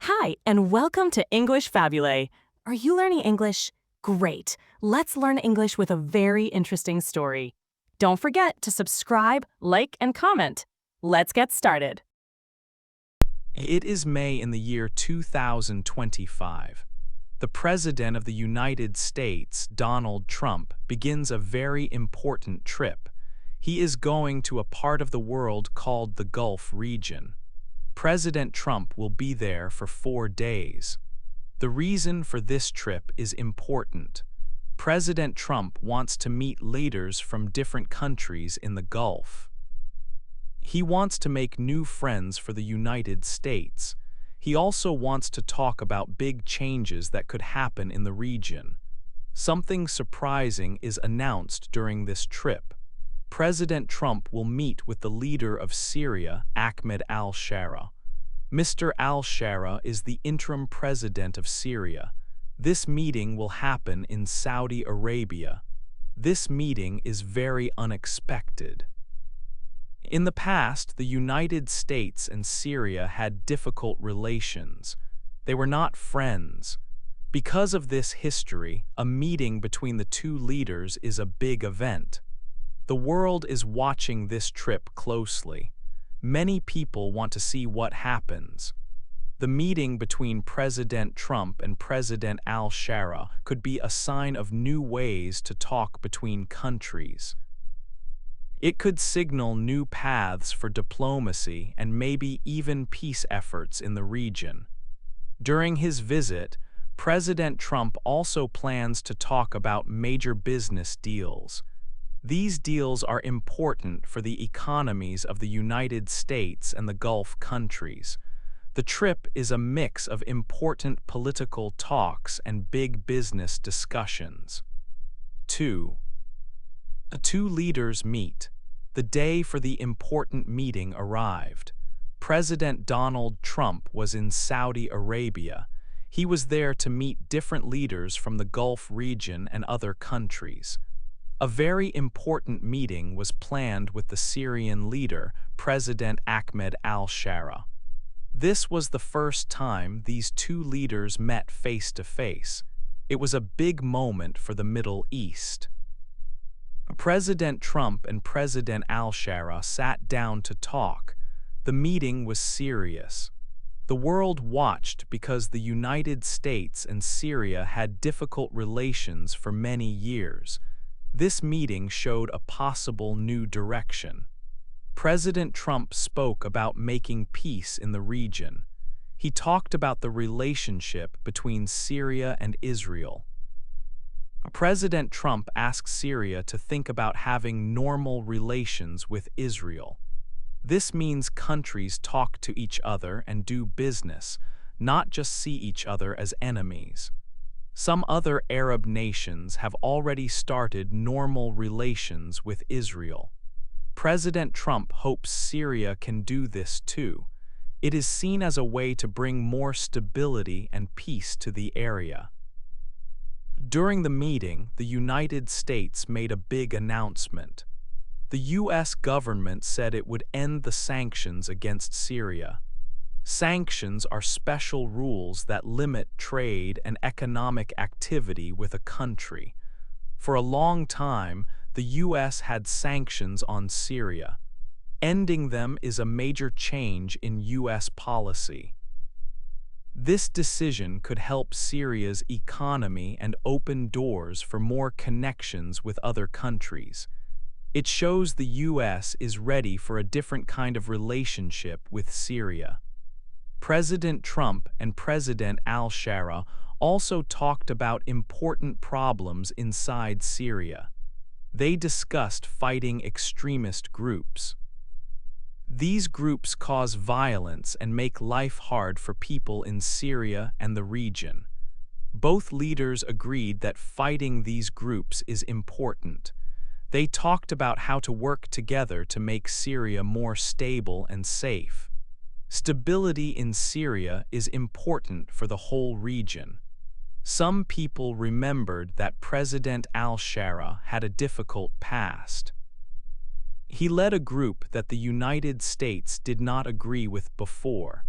Hi, and welcome to English-Fabule. Are you learning English? Great. Let's learn English with a very interesting story. Don't forget to subscribe, like, and comment. Let's get started. It is May in the year 2025. The President of the United States, Donald Trump, begins a very important trip. He is going to a part of the world called the Gulf region. President Trump will be there for 4 days. The reason for this trip is important. President Trump wants to meet leaders from different countries in the Gulf. He wants to make new friends for the United States. He also wants to talk about big changes that could happen in the region. Something surprising is announced during this trip. President Trump will meet with the leader of Syria, Ahmed al-Shara. Mr. al-Shara is the interim president of Syria. This meeting will happen in Saudi Arabia. This meeting is very unexpected. In the past, the United States and Syria had difficult relations. They were not friends. Because of this history, a meeting between the two leaders is a big event. The world is watching this trip closely. Many people want to see what happens. The meeting between President Trump and President al-Shara could be a sign of new ways to talk between countries. It could signal new paths for diplomacy and maybe even peace efforts in the region. During his visit, President Trump also plans to talk about major business deals. These deals are important for the economies of the United States and the Gulf countries. The trip is a mix of important political talks and big business discussions. 2. The two leaders meet. The day for the important meeting arrived. President Donald Trump was in Saudi Arabia. He was there to meet different leaders from the Gulf region and other countries. A very important meeting was planned with the Syrian leader, President Ahmed al-Shara. This was the first time these two leaders met face to face. It was a big moment for the Middle East. President Trump and President al-Shara sat down to talk. The meeting was serious. The world watched because the United States and Syria had difficult relations for many years. This meeting showed a possible new direction. President Trump spoke about making peace in the region. He talked about the relationship between Syria and Israel. President Trump asked Syria to think about having normal relations with Israel. This means countries talk to each other and do business, not just see each other as enemies. Some other Arab nations have already started normal relations with Israel. President Trump hopes Syria can do this too. It is seen as a way to bring more stability and peace to the area. During the meeting, the United States made a big announcement. The U.S. government said it would end the sanctions against Syria. Sanctions are special rules that limit trade and economic activity with a country. For a long time, the U.S. had sanctions on Syria. Ending them is a major change in U.S. policy. This decision could help Syria's economy and open doors for more connections with other countries. It shows the U.S. is ready for a different kind of relationship with Syria. President Trump and President al-Shara also talked about important problems inside Syria. They discussed fighting extremist groups. These groups cause violence and make life hard for people in Syria and the region. Both leaders agreed that fighting these groups is important. They talked about how to work together to make Syria more stable and safe. Stability in Syria is important for the whole region. Some people remembered that President al-Shara had a difficult past. He led a group that the United States did not agree with before.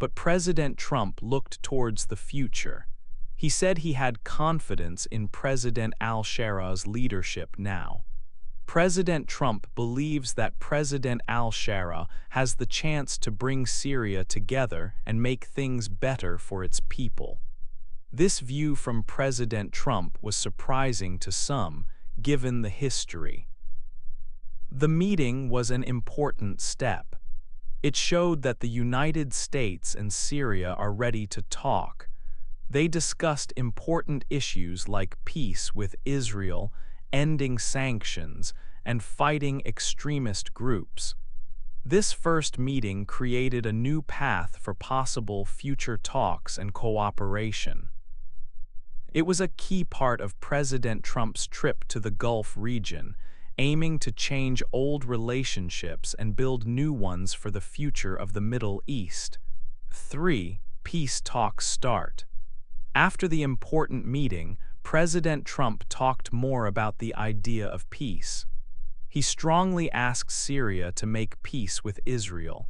but President Trump looked towards the future. He said he had confidence in President al-Shara's leadership now. President Trump believes that President al-Shara has the chance to bring Syria together and make things better for its people. This view from President Trump was surprising to some, given the history. The meeting was an important step. It showed that the United States and Syria are ready to talk. They discussed important issues like peace with Israel, ending sanctions, and fighting extremist groups. This first meeting created a new path for possible future talks and cooperation. It was a key part of President Trump's trip to the Gulf region, aiming to change old relationships and build new ones for the future of the Middle East. 3. Peace talks start. After the important meeting, President Trump talked more about the idea of peace. He strongly asked Syria to make peace with Israel.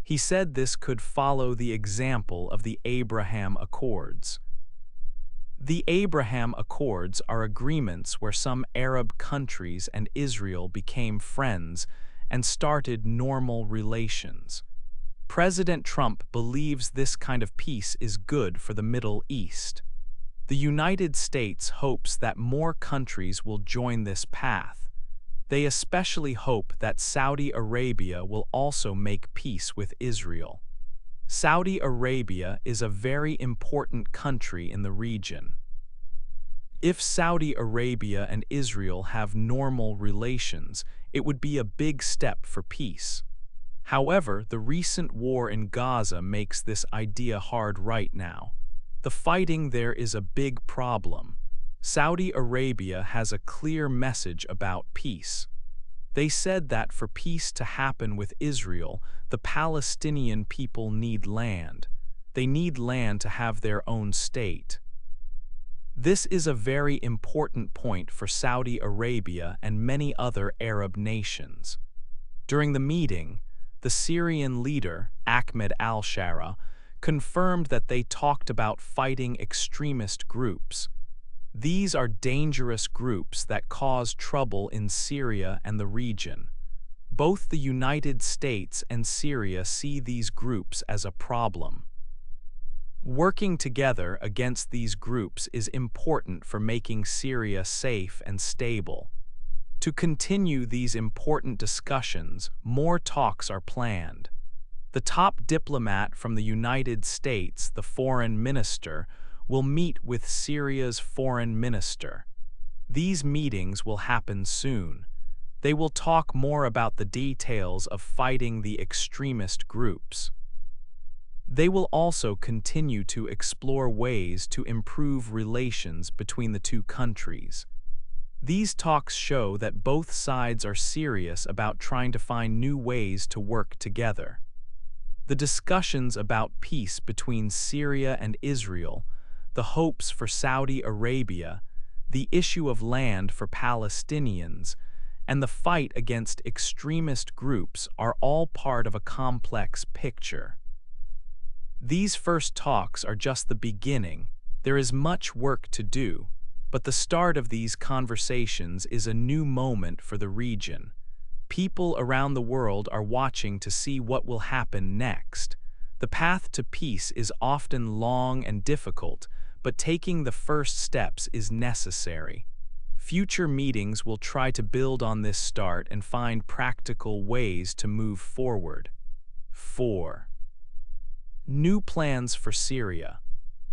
He said this could follow the example of the Abraham Accords. The Abraham Accords are agreements where some Arab countries and Israel became friends and started normal relations. President Trump believes this kind of peace is good for the Middle East. The United States hopes that more countries will join this path. They especially hope that Saudi Arabia will also make peace with Israel. Saudi Arabia is a very important country in the region. If Saudi Arabia and Israel have normal relations, it would be a big step for peace. However, the recent war in Gaza makes this idea hard right now. The fighting there is a big problem. Saudi Arabia has a clear message about peace. They said that for peace to happen with Israel, the Palestinian people need land. They need land to have their own state. This is a very important point for Saudi Arabia and many other Arab nations. During the meeting, the Syrian leader, Ahmed al-Shara, confirmed that they talked about fighting extremist groups. These are dangerous groups that cause trouble in Syria and the region. Both the United States and Syria see these groups as a problem. Working together against these groups is important for making Syria safe and stable. To continue these important discussions, more talks are planned. The top diplomat from the United States, the foreign minister, will meet with Syria's foreign minister. These meetings will happen soon. They will talk more about the details of fighting the extremist groups. They will also continue to explore ways to improve relations between the two countries. These talks show that both sides are serious about trying to find new ways to work together. The discussions about peace between Syria and Israel, the hopes for Saudi Arabia, the issue of land for Palestinians, and the fight against extremist groups are all part of a complex picture. These first talks are just the beginning. There is much work to do, but the start of these conversations is a new moment for the region. People around the world are watching to see what will happen next. The path to peace is often long and difficult, but taking the first steps is necessary. Future meetings will try to build on this start and find practical ways to move forward. 4. New plans for Syria.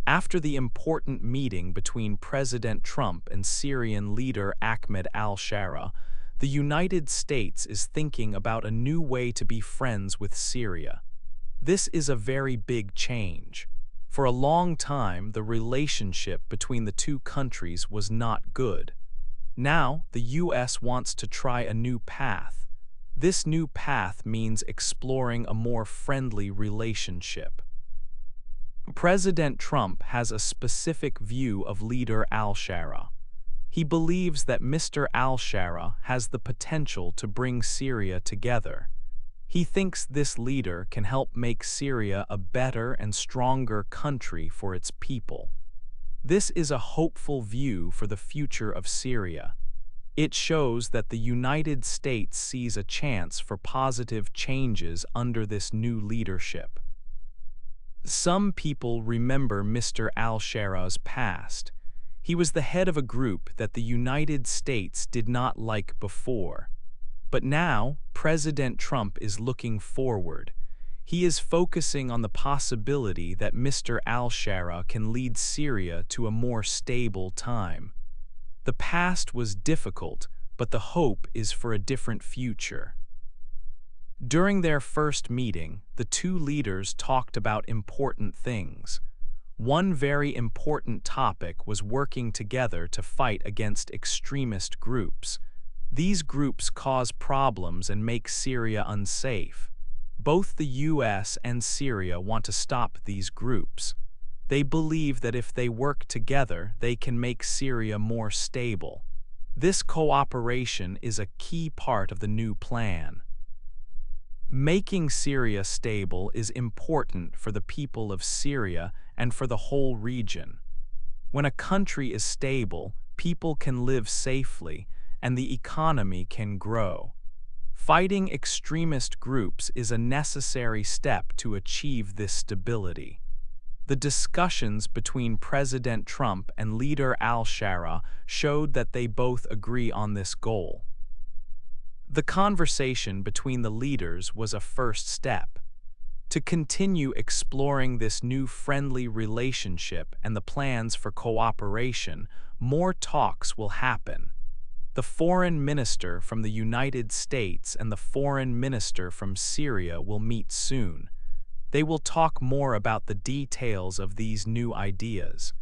After the important meeting between President Trump and Syrian leader Ahmed al-Shara, the United States is thinking about a new way to be friends with Syria. This is a very big change. For a long time, the relationship between the two countries was not good. Now, the U.S. wants to try a new path. This new path means exploring a more friendly relationship. President Trump has a specific view of leader al-Shara. He believes that Mr. al-Shara has the potential to bring Syria together. He thinks this leader can help make Syria a better and stronger country for its people. This is a hopeful view for the future of Syria. It shows that the United States sees a chance for positive changes under this new leadership. Some people remember Mr. al-Shara's past. He was the head of a group that the United States did not like before. But now, President Trump is looking forward. He is focusing on the possibility that Mr. al-Shara can lead Syria to a more stable time. The past was difficult, but the hope is for a different future. During their first meeting, the two leaders talked about important things. One very important topic was working together to fight against extremist groups. These groups cause problems and make Syria unsafe. Both the US and Syria want to stop these groups. They believe that if they work together, they can make Syria more stable. This cooperation is a key part of the new plan. Making Syria stable is important for the people of Syria and for the whole region. When a country is stable, people can live safely, and the economy can grow. Fighting extremist groups is a necessary step to achieve this stability. The discussions between President Trump and leader al-Shara showed that they both agree on this goal. The conversation between the leaders was a first step. To continue exploring this new friendly relationship and the plans for cooperation, more talks will happen. The foreign minister from the United States and the foreign minister from Syria will meet soon. They will talk more about the details of these new ideas.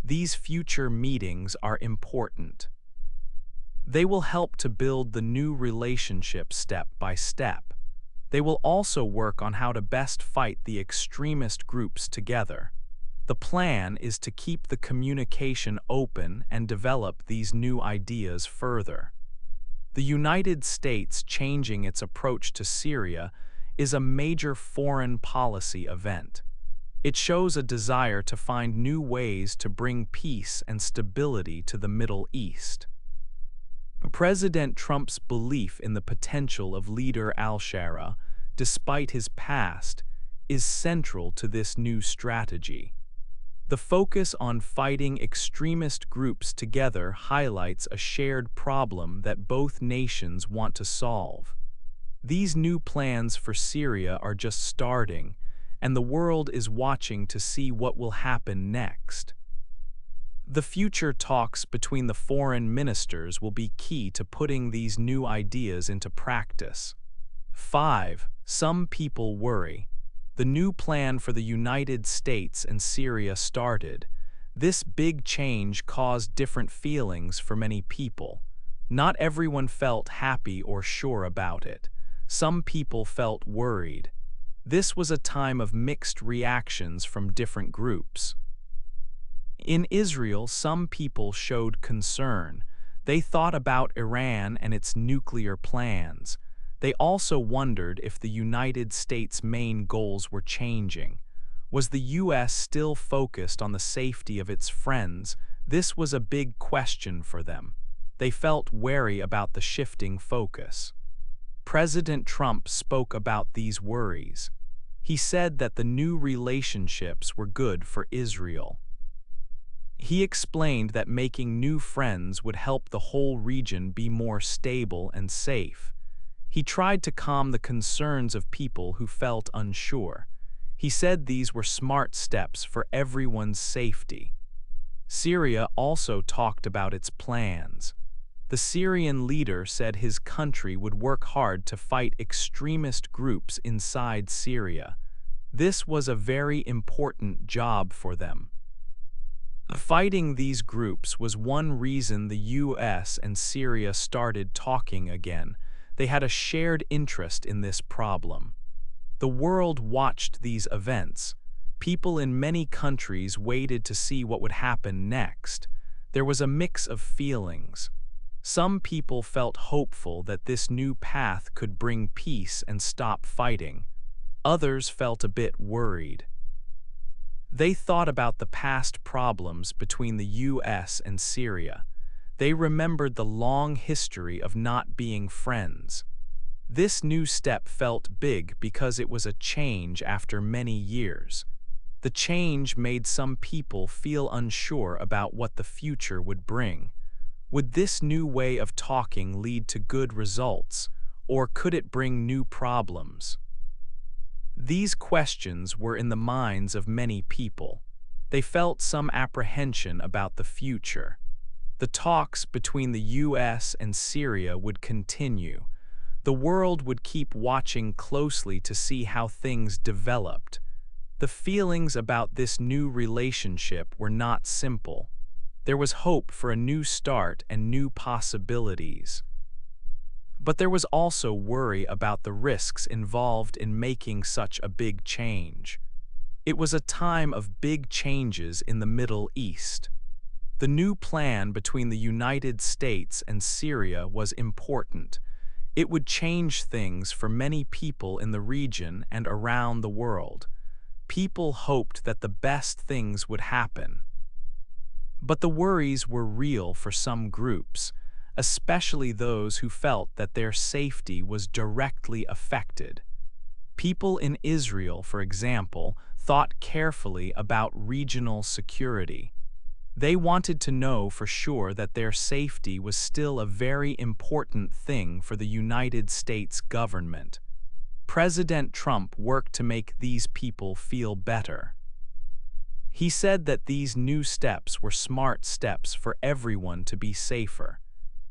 These future meetings are important. They will help to build the new relationship step by step. They will also work on how to best fight the extremist groups together. The plan is to keep the communication open and develop these new ideas further. The United States changing its approach to Syria is a major foreign policy event. It shows a desire to find new ways to bring peace and stability to the Middle East. President Trump's belief in the potential of leader al-Shara, despite his past, is central to this new strategy. The focus on fighting extremist groups together highlights a shared problem that both nations want to solve. These new plans for Syria are just starting, and the world is watching to see what will happen next. The future talks between the foreign ministers will be key to putting these new ideas into practice. 5. Some people worry. The new plan for the United States and Syria started. This big change caused different feelings for many people. Not everyone felt happy or sure about it. Some people felt worried. This was a time of mixed reactions from different groups. In Israel, some people showed concern. They thought about Iran and its nuclear plans. They also wondered if the United States' main goals were changing. Was the U.S. still focused on the safety of its friends? This was a big question for them. They felt wary about the shifting focus. President Trump spoke about these worries. He said that the new relationships were good for Israel. He explained that making new friends would help the whole region be more stable and safe. He tried to calm the concerns of people who felt unsure. He said these were smart steps for everyone's safety. Syria also talked about its plans. The Syrian leader said his country would work hard to fight extremist groups inside Syria. This was a very important job for them. Fighting these groups was one reason the US and Syria started talking again. They had a shared interest in this problem. The world watched these events. People in many countries waited to see what would happen next. There was a mix of feelings. Some people felt hopeful that this new path could bring peace and stop fighting. Others felt a bit worried. They thought about the past problems between the US and Syria. They remembered the long history of not being friends. This new step felt big because it was a change after many years. The change made some people feel unsure about what the future would bring. Would this new way of talking lead to good results, or could it bring new problems? These questions were in the minds of many people. They felt some apprehension about the future. The talks between the US and Syria would continue. The world would keep watching closely to see how things developed. The feelings about this new relationship were not simple. There was hope for a new start and new possibilities. But there was also worry about the risks involved in making such a big change. It was a time of big changes in the Middle East. The new plan between the United States and Syria was important. It would change things for many people in the region and around the world. People hoped that the best things would happen. But the worries were real for some groups, especially those who felt that their safety was directly affected. People in Israel, for example, thought carefully about regional security. They wanted to know for sure that their safety was still a very important thing for the United States government. President Trump worked to make these people feel better. He said that these new steps were smart steps for everyone to be safer.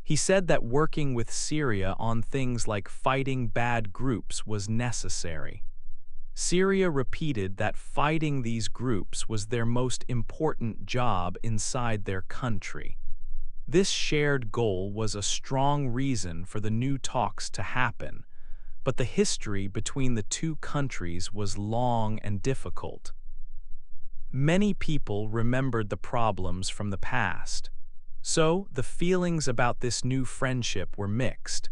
He said that working with Syria on things like fighting bad groups was necessary. Syria repeated that fighting these groups was their most important job inside their country. This shared goal was a strong reason for the new talks to happen, but the history between the two countries was long and difficult. Many people remembered the problems from the past. So, the feelings about this new friendship were mixed.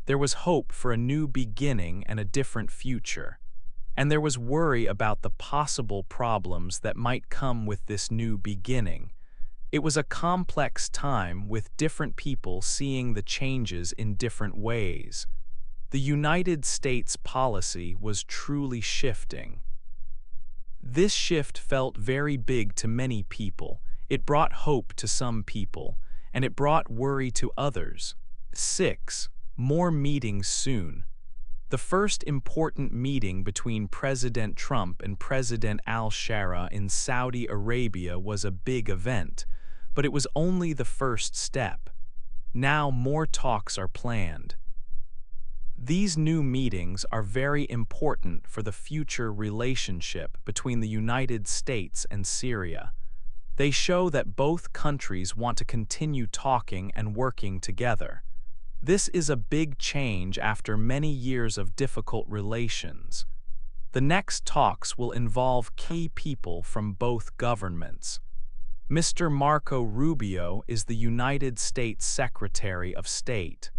There was hope for a new beginning and a different future. And there was worry about the possible problems that might come with this new beginning. It was a complex time with different people seeing the changes in different ways. The United States policy was truly shifting. This shift felt very big to many people. It brought hope to some people, and it brought worry to others. 6. More meetings soon. The first important meeting between President Trump and President al-Shara in Saudi Arabia was a big event, but it was only the first step. Now more talks are planned. These new meetings are very important for the future relationship between the United States and Syria. They show that both countries want to continue talking and working together. This is a big change after many years of difficult relations. The next talks will involve key people from both governments. Mr. Marco Rubio is the United States Secretary of State.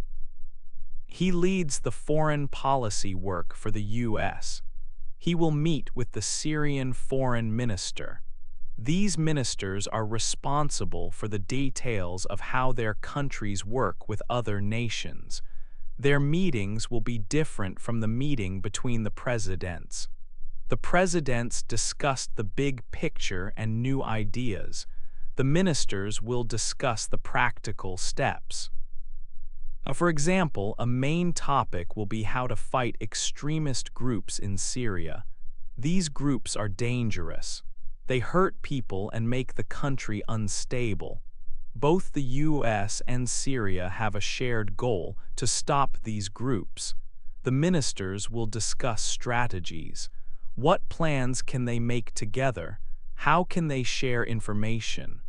He leads the foreign policy work for the U.S. He will meet with the Syrian foreign minister. These ministers are responsible for the details of how their countries work with other nations. Their meetings will be different from the meeting between the presidents. The presidents discussed the big picture and new ideas. The ministers will discuss the practical steps. For example, a main topic will be how to fight extremist groups in Syria. These groups are dangerous. They hurt people and make the country unstable. Both the US and Syria have a shared goal to stop these groups. The ministers will discuss strategies. What plans can they make together? How can they share information?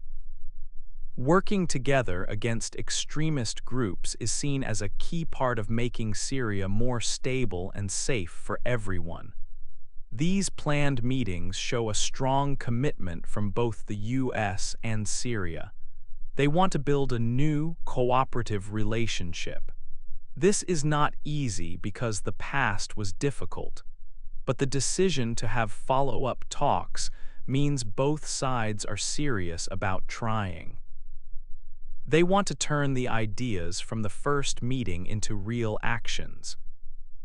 Working together against extremist groups is seen as a key part of making Syria more stable and safe for everyone. These planned meetings show a strong commitment from both the US and Syria. They want to build a new, cooperative relationship. This is not easy because the past was difficult, but the decision to have follow-up talks means both sides are serious about trying. They want to turn the ideas from the first meeting into real actions.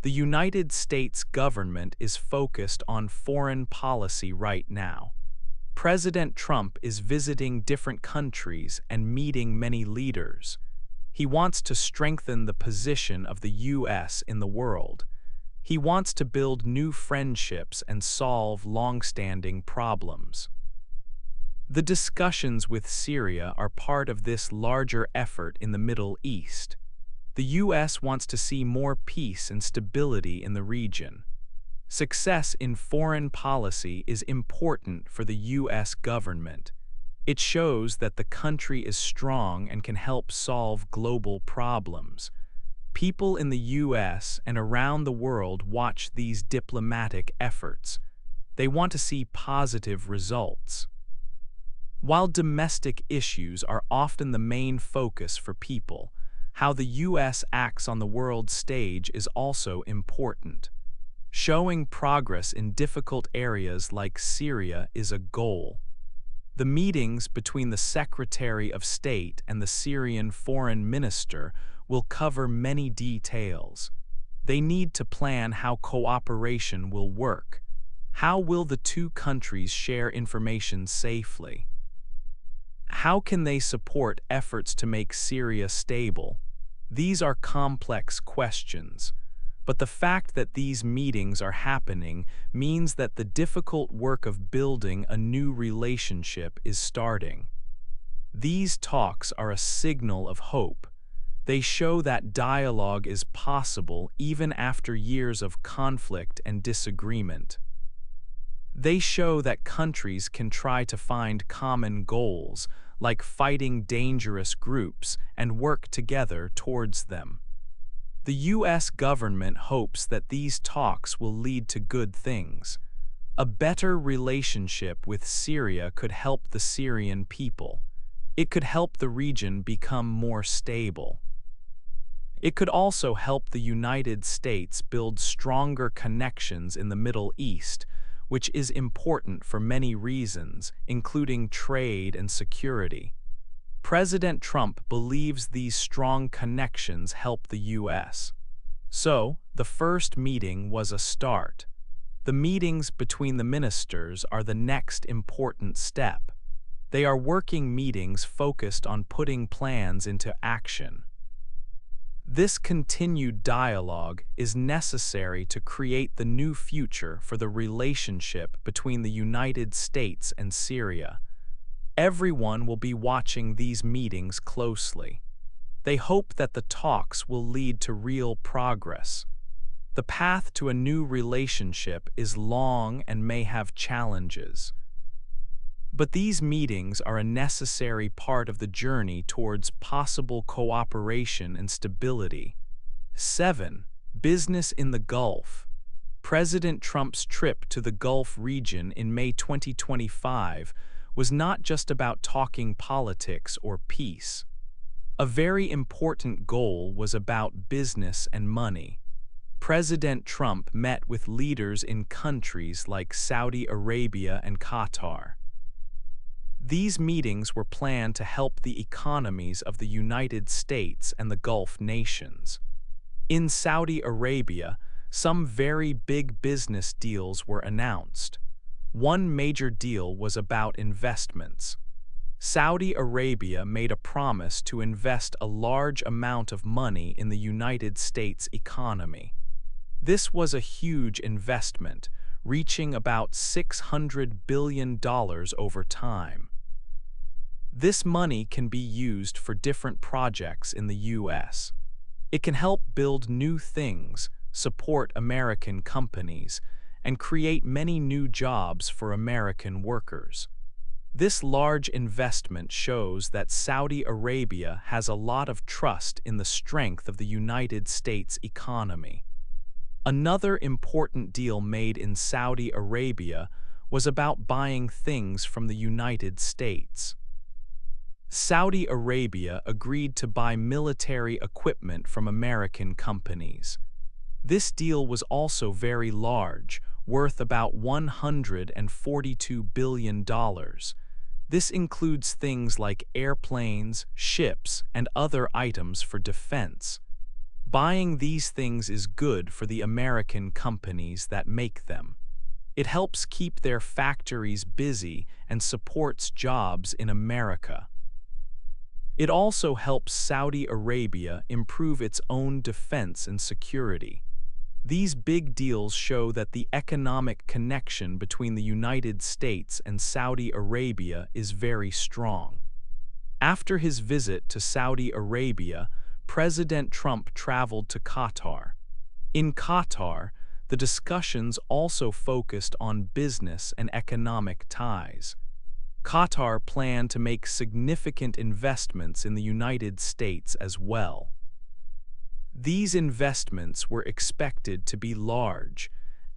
The United States government is focused on foreign policy right now. President Trump is visiting different countries and meeting many leaders. He wants to strengthen the position of the U.S. in the world. He wants to build new friendships and solve long-standing problems. The discussions with Syria are part of this larger effort in the Middle East. The U.S. wants to see more peace and stability in the region. Success in foreign policy is important for the U.S. government. It shows that the country is strong and can help solve global problems. People in the U.S. and around the world watch these diplomatic efforts. They want to see positive results. While domestic issues are often the main focus for people, how the U.S. acts on the world stage is also important. Showing progress in difficult areas like Syria is a goal. The meetings between the Secretary of State and the Syrian Foreign Minister will cover many details. They need to plan how cooperation will work. How will the two countries share information safely? How can they support efforts to make Syria stable? These are complex questions, but the fact that these meetings are happening means that the difficult work of building a new relationship is starting. These talks are a signal of hope. They show that dialogue is possible even after years of conflict and disagreement. They show that countries can try to find common goals, like fighting dangerous groups, and work together towards them. The U.S. government hopes that these talks will lead to good things. A better relationship with Syria could help the Syrian people. It could help the region become more stable. It could also help the United States build stronger connections in the Middle East, which is important for many reasons, including trade and security. President Trump believes these strong connections help the U.S. So, the first meeting was a start. The meetings between the ministers are the next important step. They are working meetings focused on putting plans into action. This continued dialogue is necessary to create the new future for the relationship between the United States and Syria. Everyone will be watching these meetings closely. They hope that the talks will lead to real progress. The path to a new relationship is long and may have challenges. But these meetings are a necessary part of the journey towards possible cooperation and stability. 7. Business in the Gulf. President Trump's trip to the Gulf region in May 2025 was not just about talking politics or peace. A very important goal was about business and money. President Trump met with leaders in countries like Saudi Arabia and Qatar. These meetings were planned to help the economies of the United States and the Gulf nations. In Saudi Arabia, some very big business deals were announced. One major deal was about investments. Saudi Arabia made a promise to invest a large amount of money in the United States economy. This was a huge investment, reaching about $600 billion over time. This money can be used for different projects in the U.S. It can help build new things, support American companies, and create many new jobs for American workers. This large investment shows that Saudi Arabia has a lot of trust in the strength of the United States economy. Another important deal made in Saudi Arabia was about buying things from the United States. Saudi Arabia agreed to buy military equipment from American companies. This deal was also very large, worth about $142 billion. This includes things like airplanes, ships, and other items for defense. Buying these things is good for the American companies that make them. It helps keep their factories busy and supports jobs in America. It also helps Saudi Arabia improve its own defense and security. These big deals show that the economic connection between the United States and Saudi Arabia is very strong. After his visit to Saudi Arabia, President Trump traveled to Qatar. In Qatar, the discussions also focused on business and economic ties. Qatar planned to make significant investments in the United States as well. These investments were expected to be large,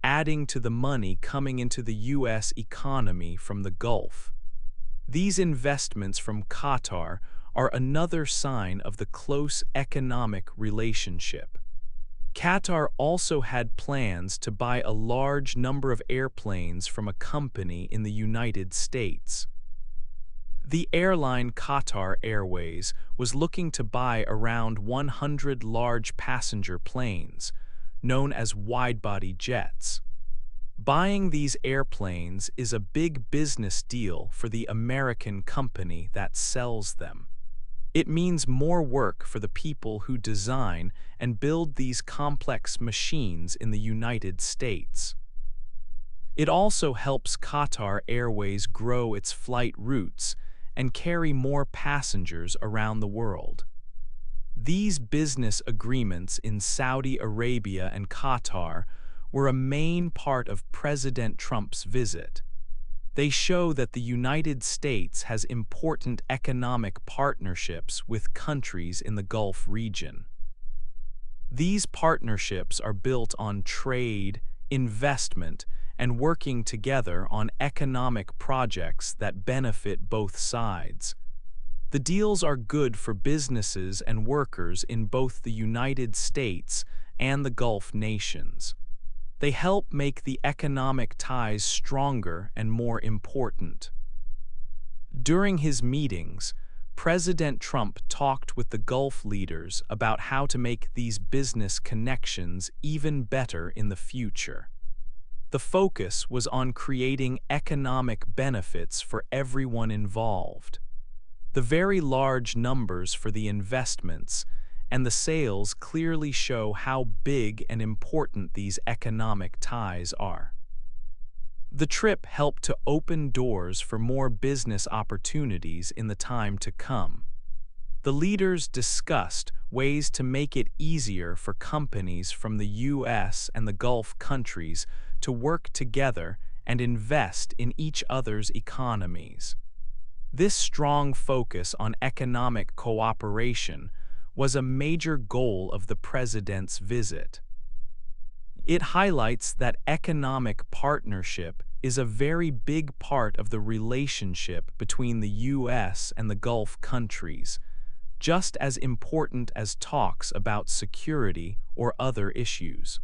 adding to the money coming into the U.S. economy from the Gulf. These investments from Qatar are another sign of the close economic relationship. Qatar also had plans to buy a large number of airplanes from a company in the United States. The airline Qatar Airways was looking to buy around 100 large passenger planes, known as wide-body jets. Buying these airplanes is a big business deal for the American company that sells them. It means more work for the people who design and build these complex machines in the United States. It also helps Qatar Airways grow its flight routes and carry more passengers around the world. These business agreements in Saudi Arabia and Qatar were a main part of President Trump's visit. They show that the United States has important economic partnerships with countries in the Gulf region. These partnerships are built on trade, investment, and working together on economic projects that benefit both sides. The deals are good for businesses and workers in both the United States and the Gulf nations. They help make the economic ties stronger and more important. During his meetings, President Trump talked with the Gulf leaders about how to make these business connections even better in the future. The focus was on creating economic benefits for everyone involved. The very large numbers for the investments and the sales clearly show how big and important these economic ties are. The trip helped to open doors for more business opportunities in the time to come. The leaders discussed ways to make it easier for companies from the U.S. and the Gulf countries to work together and invest in each other's economies. This strong focus on economic cooperation was a major goal of the president's visit. It highlights that economic partnership is a very big part of the relationship between the U.S. and the Gulf countries, just as important as talks about security or other issues.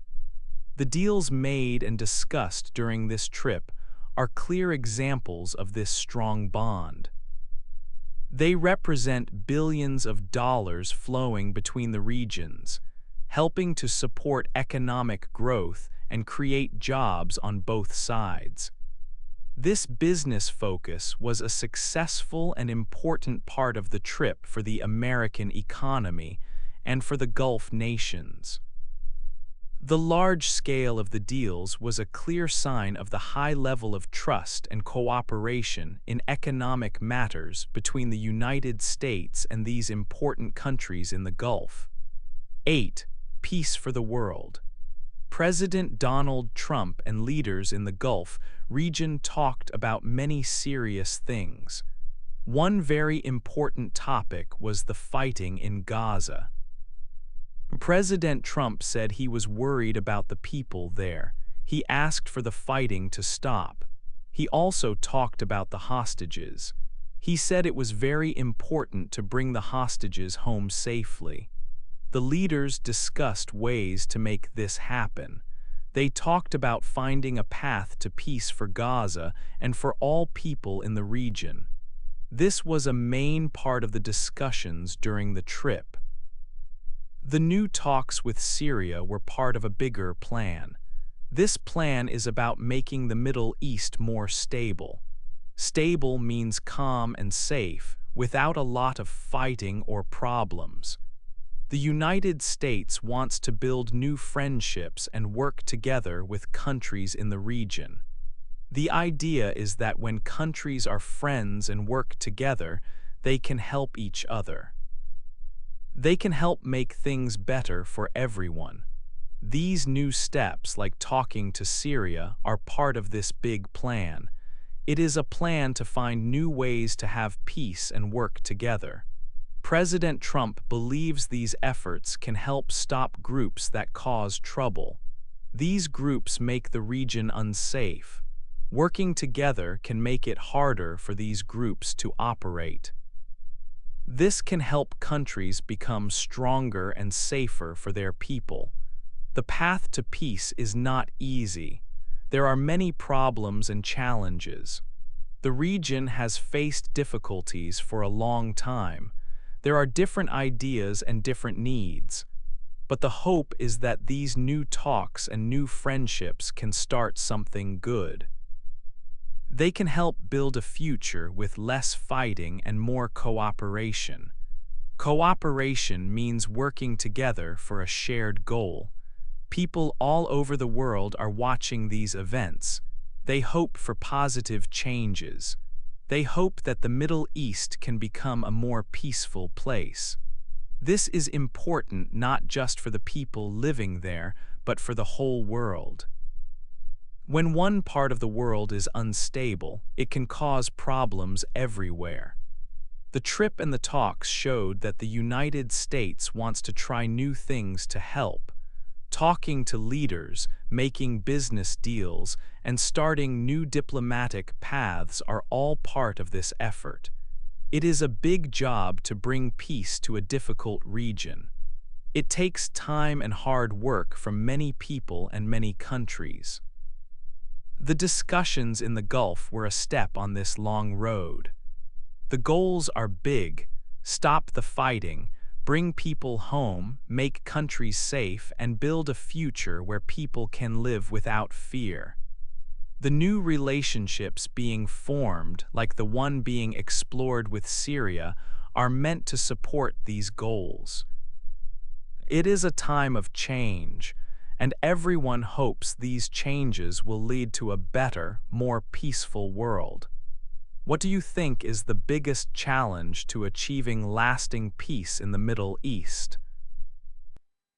The deals made and discussed during this trip are clear examples of this strong bond. They represent billions of dollars flowing between the regions, helping to support economic growth and create jobs on both sides. This business focus was a successful and important part of the trip for the American economy and for the Gulf nations. The large scale of the deals was a clear sign of the high level of trust and cooperation in economic matters between the United States and these important countries in the Gulf. 8. Peace for the world. President Donald Trump and leaders in the Gulf region talked about many serious things. One very important topic was the fighting in Gaza. President Trump said he was worried about the people there. He asked for the fighting to stop. He also talked about the hostages. He said it was very important to bring the hostages home safely. The leaders discussed ways to make this happen. They talked about finding a path to peace for Gaza and for all people in the region. This was a main part of the discussions during the trip. The new talks with Syria were part of a bigger plan. This plan is about making the Middle East more stable. Stable means calm and safe, without a lot of fighting or problems. The United States wants to build new friendships and work together with countries in the region. The idea is that when countries are friends and work together, they can help each other. They can help make things better for everyone. These new steps, like talking to Syria, are part of this big plan. It is a plan to find new ways to have peace and work together. President Trump believes these efforts can help stop groups that cause trouble. These groups make the region unsafe. Working together can make it harder for these groups to operate. This can help countries become stronger and safer for their people. The path to peace is not easy. There are many problems and challenges. The region has faced difficulties for a long time. There are different ideas and different needs. But the hope is that these new talks and new friendships can start something good. They can help build a future with less fighting and more cooperation. Cooperation means working together for a shared goal. People all over the world are watching these events. They hope for positive changes. They hope that the Middle East can become a more peaceful place. This is important not just for the people living there, but for the whole world. When one part of the world is unstable, it can cause problems everywhere. The trip and the talks showed that the United States wants to try new things to help. Talking to leaders, making business deals, and starting new diplomatic paths are all part of this effort. It is a big job to bring peace to a difficult region. It takes time and hard work from many people and many countries. The discussions in the Gulf were a step on this long road. The goals are big: stop the fighting, bring people home, make countries safe, and build a future where people can live without fear. The new relationships being formed, like the one being explored with Syria, are meant to support these goals. It is a time of change, and everyone hopes these changes will lead to a better, more peaceful world. What do you think is the biggest challenge to achieving lasting peace in the Middle East?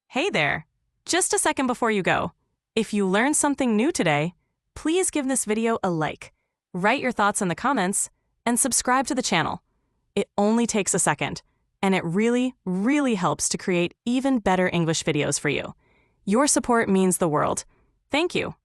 Hey there! Just a second before you go. If you learned something new today, please give this video a like, write your thoughts in the comments, and subscribe to the channel. It only takes a second, and it really, really helps to create even better English videos for you. Your support means the world. Thank you.